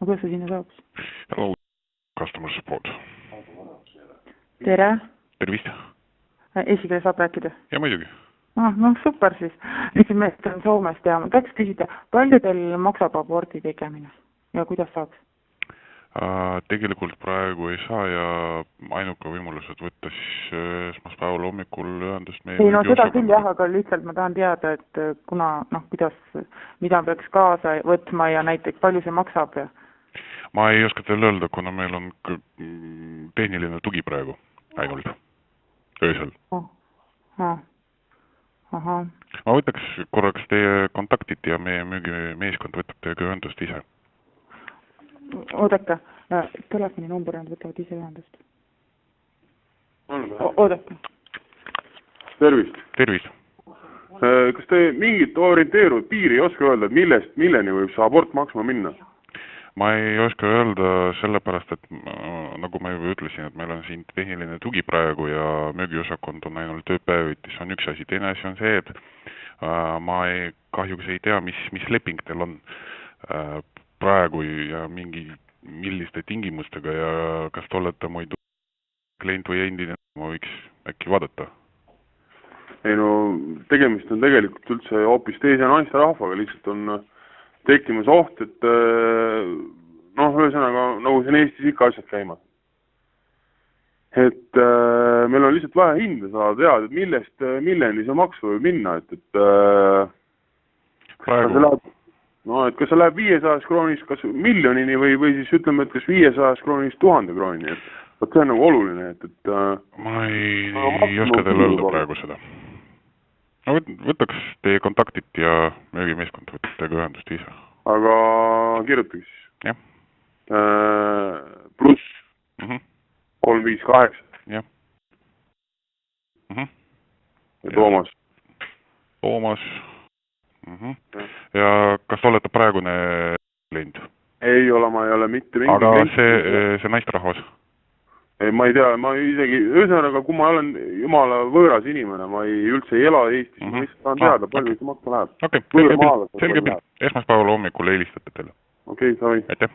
Kuidas sa sinna saaks? Hello, customer support. Tere. Tervist. Eesti keele saab rääkida? Ja muidugi. No super siis. Lihtsalt meest on Soomest ja ma tahaks küsida, palju teil maksab abordi tegemine ja kuidas saaks? Tegelikult praegu ei saa ja ainuke võimalused võtta siis esmaspäeval hommikul ühendust meie... Ei, no seda küll jah, aga lihtsalt ma tahan teada, et kuna, kuidas, mida peaks kaasa võtma ja näiteks palju see maksab ja... Ma ei oska teile öelda, kuna meil on tehniline tugi praegu ainult öösel. Aha. Ma võtaks korraks teie kontaktid ja meie müügimeeskond võtab teiega ühendust ise. Oodake, telefoninumber nad võtavad ise ühendust. Oodake. Tervist. Tervist. Kas te mingit orienteeruvat piiri ei oska öelda, et milleni võib see abort maksma minna? Ma ei oska öelda sellepärast, et nagu ma juba ütlesin, et meil on siin tehniline tugi praegu ja müügiosakond on ainult tööpäevitis, on üks asi. Teine asi on see, et ma kahjuks ei tea, mis leping teil on praegu ja milliste tingimustega ja kas te olete muidu klient või endine, ma võiks äkki vaadata? Ei no, tegemist on tegelikult üldse hoopis teise naiste rahvaga, lihtsalt on tekkimas oht, et ühesõnaga, nagu siin Eestis ikka asjad käima. Et meil on lihtsalt vaja hinda saada teada, et milleni see maksu võib minna, et praegu... kas see läheb 500 kroonist kas miljonini või siis ütleme, et kas 500 kroonist 1000 krooni, et see on nagu oluline, et... Ma ei oska teile öelda praegu seda. No võtaks teie kontaktit ja müügimeeskond võtab teiega ühendust ise. Aga kirjutage siis. Jah. Pluss 358. Jah. Ja Toomas. Toomas. Ja kas olete praegune klient? Ei ole, ma ei ole mitte mingi klient. Aga see naisterahvas? Ei, ma ei tea, ma isegi, ühesõnaga, kui ma olen jumala võõras inimene, ma üldse ei ela Eestis, ma lihtsalt tahan teada, palju see maksa läheb. Okei, selge pilt. Esmaspäeval hommikul helistate teile. Okei, savi. Aitäh.